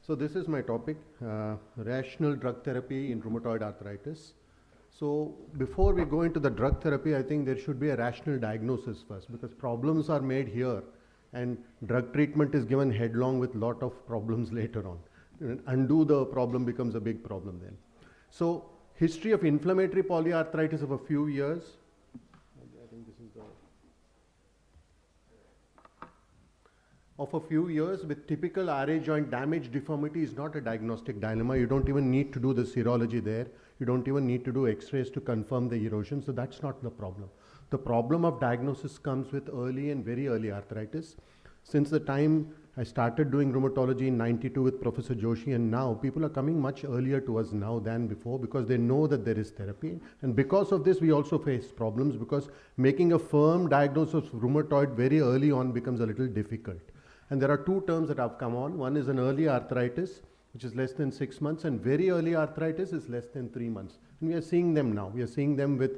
So this is my topic, rational drug therapy in rheumatoid arthritis. So before we go into the drug therapy, I think there should be a rational diagnosis first, because problems are made here and drug treatment is given headlong with lot of problems later on. Undo the problem becomes a big problem then. So history of inflammatory polyarthritis of a few years. I think this is the of a few years with typical RA joint damage deformity is not a diagnostic dilemma. You don't even need to do the serology there. You don't even need to do x-rays to confirm the erosion. So that's not the problem. The problem of diagnosis comes with early and very early arthritis. Since the time I started doing rheumatology in '92 with Professor Joshi, and now people are coming much earlier to us now than before because they know that there is therapy. And because of this, we also face problems because making a firm diagnosis of rheumatoid very early on becomes a little difficult. And there are two terms that have come on. One is an early arthritis, which is less than 6 months, and very early arthritis is less than 3 months. And we are seeing them now. We are seeing them with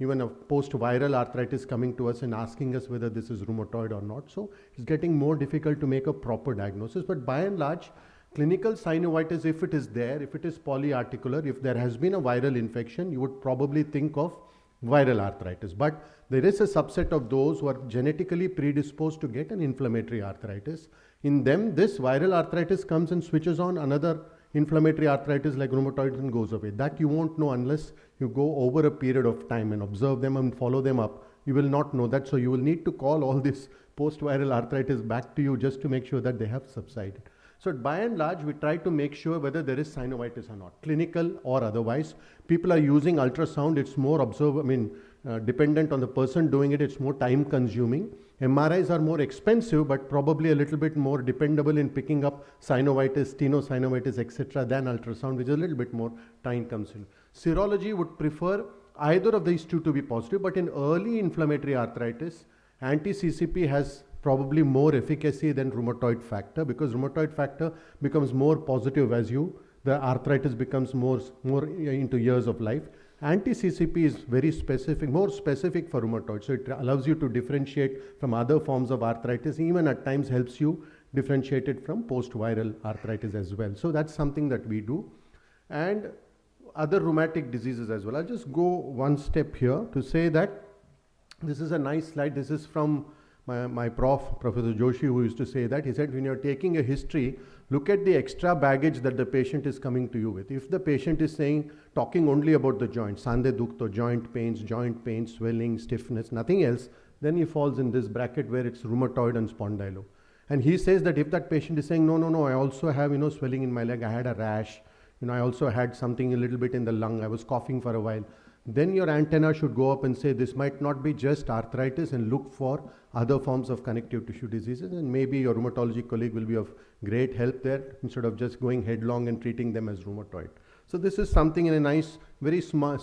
even a post-viral arthritis coming to us and asking us whether this is rheumatoid or not. So it's getting more difficult to make a proper diagnosis. But by and large, clinical synovitis, if it is there, if it is polyarticular, if there has been a viral infection, you would probably think of viral arthritis. But there is a subset of those who are genetically predisposed to get an inflammatory arthritis. In them, this viral arthritis comes and switches on another inflammatory arthritis like rheumatoid and goes away. That you won't know unless you go over a period of time and observe them and follow them up. You will not know that. So you will need to call all this post-viral arthritis back to you just to make sure that they have subsided. So by and large, we try to make sure whether there is synovitis or not, clinical or otherwise. People are using ultrasound. It's more dependent on the person doing it. It's more time consuming. MRIs are more expensive, but probably a little bit more dependable in picking up synovitis, tenosynovitis, etc. than ultrasound, which is a little bit more time consuming. Serology would prefer either of these two to be positive, but in early inflammatory arthritis, anti-CCP has probably more efficacy than rheumatoid factor, because rheumatoid factor becomes more positive as the arthritis becomes more into years of life. Anti-CCP is very specific, more specific for rheumatoid. So it allows you to differentiate from other forms of arthritis, even at times helps you differentiate it from post-viral arthritis as well. So that's something that we do. And other rheumatic diseases as well. I'll just go one step here to say that this is a nice slide. This is from my Professor Joshi, who used to say that. He said, when you're taking a history, look at the extra baggage that the patient is coming to you with. If the patient is talking only about the joints, sande dukto, joint pains, swelling, stiffness, nothing else, then he falls in this bracket where it's rheumatoid and spondylo. And he says that if that patient is saying, no, I also have, swelling in my leg, I had a rash, I also had something a little bit in the lung, I was coughing for a while, then your antenna should go up and say this might not be just arthritis, and look for other forms of connective tissue diseases, and maybe your rheumatology colleague will be of great help there instead of just going headlong and treating them as rheumatoid. So this is something in a nice, very smart,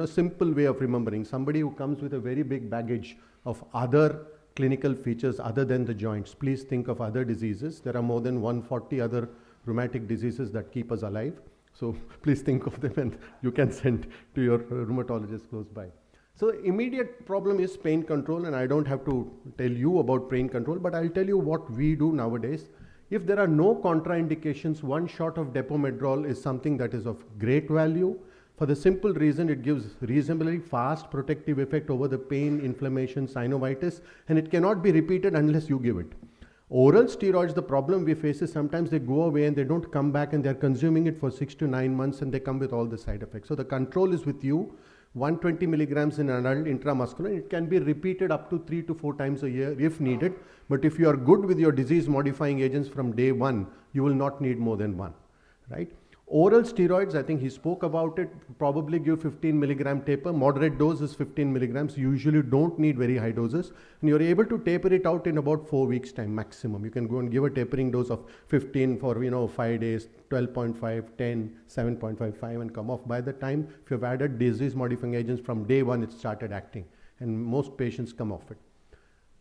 simple way of remembering. Somebody who comes with a very big baggage of other clinical features other than the joints, please think of other diseases. There are more than 140 other rheumatic diseases that keep us alive. So please think of them and you can send to your rheumatologist close by. So immediate problem is pain control, and I don't have to tell you about pain control, but I'll tell you what we do nowadays. If there are no contraindications, one shot of depomedrol is something that is of great value for the simple reason it gives reasonably fast protective effect over the pain, inflammation, synovitis, and it cannot be repeated unless you give it. Oral steroids, the problem we face is sometimes they go away and they don't come back, and they're consuming it for 6 to 9 months and they come with all the side effects. So the control is with you, 120 milligrams in an adult intramuscular. It can be repeated up to 3 to 4 times a year if needed. But if you are good with your disease modifying agents from day one, you will not need more than one, right? Oral steroids, I think he spoke about it, probably give 15 milligram taper. Moderate dose is 15 milligrams. You usually don't need very high doses. And you're able to taper it out in about 4 weeks time maximum. You can go and give a tapering dose of 15 for 5 days, 12.5, 10, 7.55 and come off. By the time, if you've added disease modifying agents from day one, it started acting. And most patients come off it.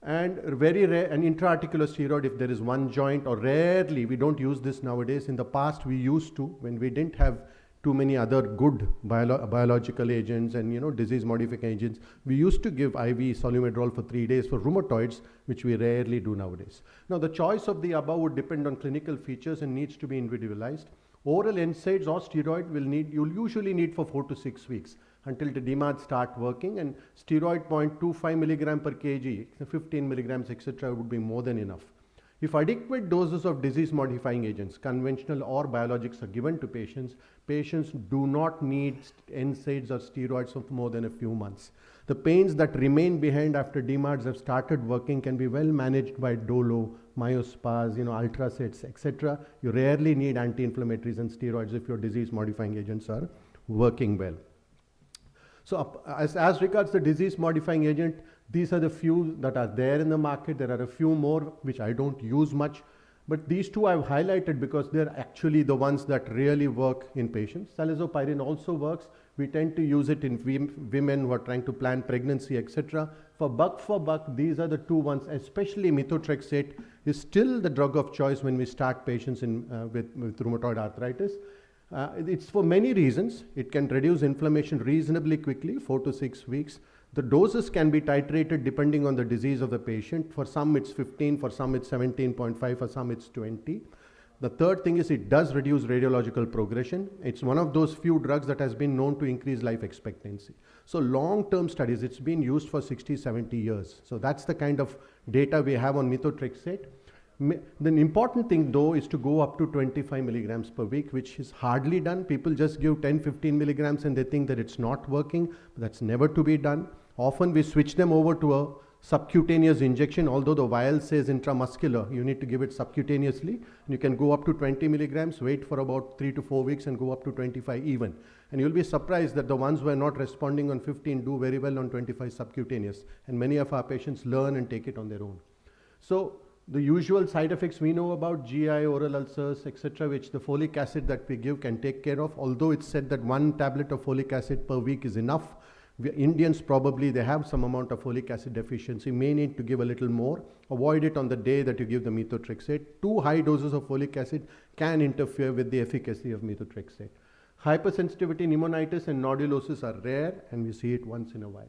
And very rare, an intra-articular steroid if there is one joint, or rarely, we don't use this nowadays. In the past we used to, when we didn't have too many other good biological agents and disease modifying agents. We used to give IV Solumedrol for 3 days for rheumatoids, which we rarely do nowadays. Now the choice of the above would depend on clinical features and needs to be individualized. Oral NSAIDs or steroid you'll usually need for 4 to 6 weeks until the DMARDs start working, and steroid 0.25 milligram per kg, 15 milligrams, etc. would be more than enough. If adequate doses of disease-modifying agents, conventional or biologics, are given to patients, patients do not need NSAIDs or steroids for more than a few months. The pains that remain behind after DMARDs have started working can be well managed by Dolo, myospas, ultrasets, etc. You rarely need anti-inflammatories and steroids if your disease-modifying agents are working well. So as regards the disease-modifying agent, these are the few that are there in the market. There are a few more which I don't use much, but these two I've highlighted because they're actually the ones that really work in patients. Salazopyrin also works. We tend to use it in women who are trying to plan pregnancy, etc. For buck, these are the two ones, especially methotrexate is still the drug of choice when we start patients with rheumatoid arthritis. It's for many reasons. It can reduce inflammation reasonably quickly, 4 to 6 weeks. The doses can be titrated depending on the disease of the patient. For some it's 15, for some it's 17.5, for some it's 20. The third thing is it does reduce radiological progression. It's one of those few drugs that has been known to increase life expectancy. So long-term studies, it's been used for 60, 70 years. So that's the kind of data we have on methotrexate. The important thing though is to go up to 25 milligrams per week, which is hardly done. People just give 10, 15 milligrams and they think that it's not working. But that's never to be done. Often we switch them over to a subcutaneous injection, although the vial says intramuscular, you need to give it subcutaneously. And you can go up to 20 milligrams, wait for about 3 to 4 weeks and go up to 25 even. And you'll be surprised that the ones who are not responding on 15 do very well on 25 subcutaneous. And many of our patients learn and take it on their own. So the usual side effects we know about, GI, oral ulcers, etc., which the folic acid that we give can take care of. Although it's said that 1 tablet of folic acid per week is enough. Indians probably, they have some amount of folic acid deficiency, may need to give a little more. Avoid it on the day that you give the methotrexate. Too high doses of folic acid can interfere with the efficacy of methotrexate. Hypersensitivity, pneumonitis and nodulosis are rare and we see it once in a while.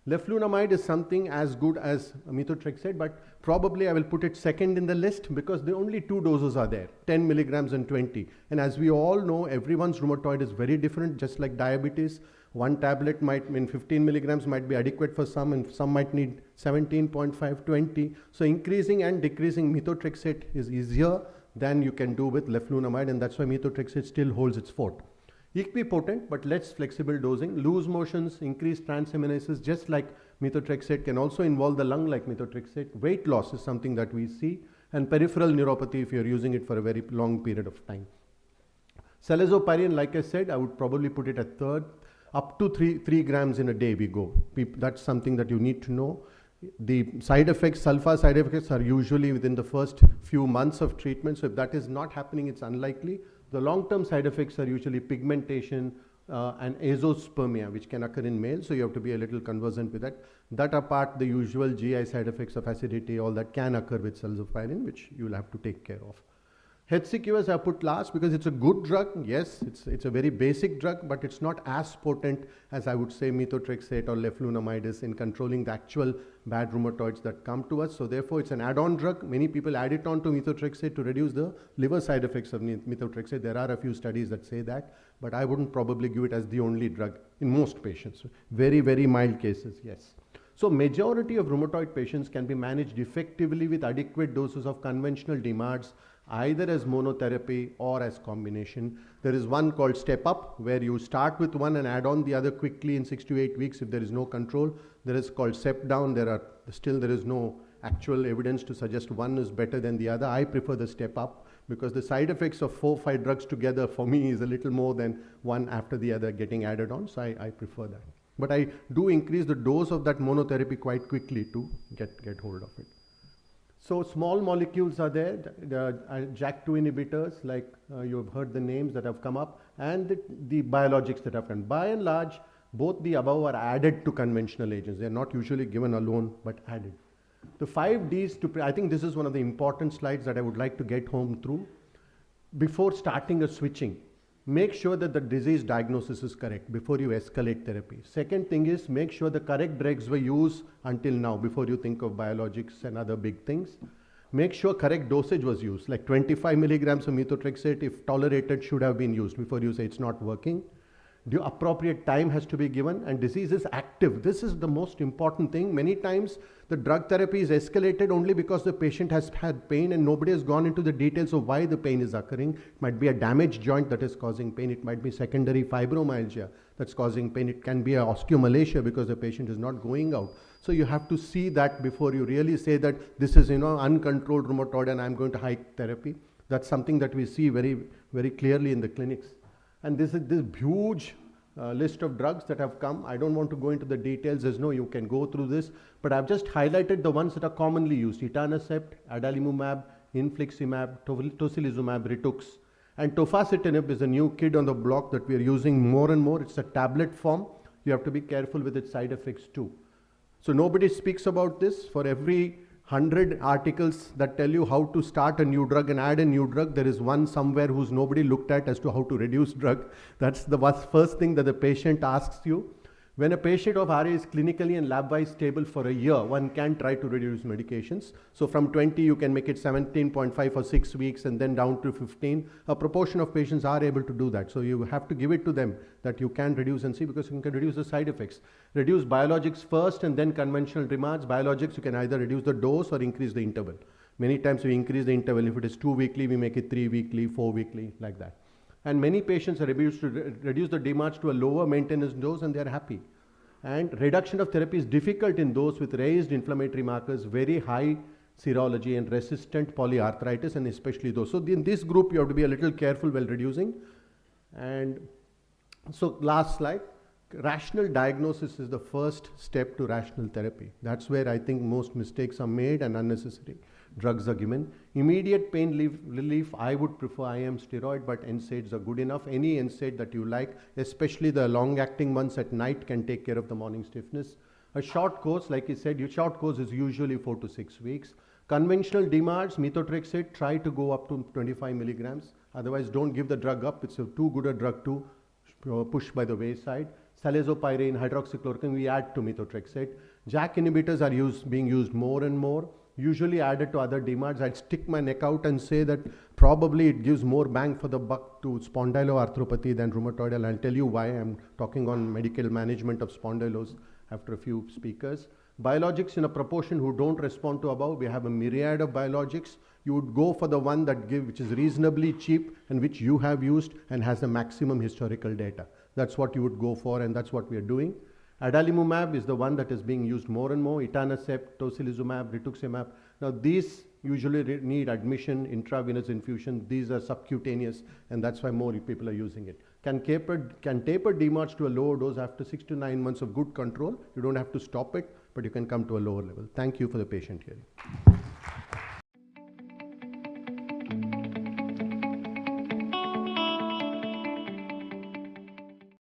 Leflunomide is something as good as methotrexate, but probably I will put it second in the list because the only 2 doses are there, 10 milligrams and 20. And as we all know, everyone's rheumatoid is very different, just like diabetes. 1 tablet might mean 15 milligrams might be adequate for some, and some might need 17.5, 20. So increasing and decreasing methotrexate is easier than you can do with leflunomide, and that's why methotrexate still holds its fort. Equipotent, but less flexible dosing. Loose motions, increased transaminases, just like methotrexate, can also involve the lung like methotrexate. Weight loss is something that we see, and peripheral neuropathy if you're using it for a very long period of time. Salazopyrin, like I said, I would probably put it at third. Up to 3 grams in a day we go. That's something that you need to know. The side effects, sulfa side effects, are usually within the first few months of treatment. So if that is not happening, it's unlikely. The long-term side effects are usually pigmentation and azoospermia, which can occur in males. So you have to be a little conversant with that. That apart, the usual GI side effects of acidity, all that can occur with salazopyrin, which you'll have to take care of. HCQS I put last because it's a good drug. Yes, it's a very basic drug, but it's not as potent as I would say methotrexate or leflunomide is in controlling the actual bad rheumatoids that come to us. So therefore, it's an add-on drug. Many people add it on to methotrexate to reduce the liver side effects of methotrexate. There are a few studies that say that, but I wouldn't probably give it as the only drug in most patients. Very, very mild cases, yes. So majority of rheumatoid patients can be managed effectively with adequate doses of conventional DMARDs, either as monotherapy or as combination. There is one called step up where you start with one and add on the other quickly in 6 to 8 weeks if there is no control. There is called step down. There is no actual evidence to suggest one is better than the other. I prefer the step up because the side effects of 4 or 5 drugs together for me is a little more than one after the other getting added on. So I prefer that. But I do increase the dose of that monotherapy quite quickly to get hold of it. So small molecules are there, the JAK2 inhibitors, like you've heard the names that have come up, and the biologics that have come. By and large, both the above are added to conventional agents. They are not usually given alone, but added. The 5 Ds, I think this is one of the important slides that I would like to get home through. Before starting a switching, make sure that the disease diagnosis is correct before you escalate therapy. Second thing is make sure the correct drugs were used until now before you think of biologics and other big things. Make sure correct dosage was used, like 25 milligrams of methotrexate, if tolerated, should have been used before you say it's not working. The appropriate time has to be given, and disease is active. This is the most important thing. Many times the drug therapy is escalated only because the patient has had pain and nobody has gone into the details of why the pain is occurring. It might be a damaged joint that is causing pain. It might be secondary fibromyalgia that's causing pain. It can be a osteomalacia because the patient is not going out. So you have to see that before you really say that this is, uncontrolled rheumatoid and I'm going to hike therapy. That's something that we see very, very clearly in the clinics. And this is this huge list of drugs that have come. I don't want to go into the details. You can go through this, but I've just highlighted the ones that are commonly used: etanercept, adalimumab, infliximab, tocilizumab, Ritux. And tofacitinib is a new kid on the block that we are using more and more. It's a tablet form. You have to be careful with its side effects too. So nobody speaks about this. For every 100 articles that tell you how to start a new drug and add a new drug, there is one somewhere who's nobody looked at as to how to reduce drug. That's the first thing that the patient asks you. When a patient of RA is clinically and lab-wise stable for a year, one can try to reduce medications. So from 20, you can make it 17.5 for 6 weeks and then down to 15. A proportion of patients are able to do that. So you have to give it to them that you can reduce and see, because you can reduce the side effects. Reduce biologics first and then conventional DMARDs. Biologics, you can either reduce the dose or increase the interval. Many times we increase the interval. If it is 2 weekly, we make it 3 weekly, 4 weekly, like that. And many patients are able to reduce the DMARDs to a lower maintenance dose and they are happy. And reduction of therapy is difficult in those with raised inflammatory markers, very high serology and resistant polyarthritis, and especially those. So in this group, you have to be a little careful while reducing. And so last slide, rational diagnosis is the first step to rational therapy. That's where I think most mistakes are made and unnecessary drugs are given. Immediate pain relief, I would prefer IM steroid, but NSAIDs are good enough. Any NSAID that you like, especially the long-acting ones at night, can take care of the morning stiffness. A short course, like I said, your short course is usually 4 to 6 weeks. Conventional DMARDs, methotrexate, try to go up to 25 milligrams. Otherwise, don't give the drug up. It's too good a drug to push by the wayside. Salazopyrene, hydroxychloroquine, we add to methotrexate. JAK inhibitors are being used more and more. Usually added to other DMARDs. I'd stick my neck out and say that probably it gives more bang for the buck to spondyloarthropathy than rheumatoid. I'll tell you why. I'm talking on medical management of spondylos after a few speakers. Biologics in a proportion who don't respond to above. We have a myriad of biologics. You would go for the one which is reasonably cheap and which you have used and has the maximum historical data. That's what you would go for, and that's what we are doing. Adalimumab is the one that is being used more and more. Etanercept, tocilizumab, rituximab. Now these usually need admission, intravenous infusion. These are subcutaneous, and that's why more people are using it. Can taper DMARDs to a lower dose after 6 to 9 months of good control. You don't have to stop it, but you can come to a lower level. Thank you for the patient hearing.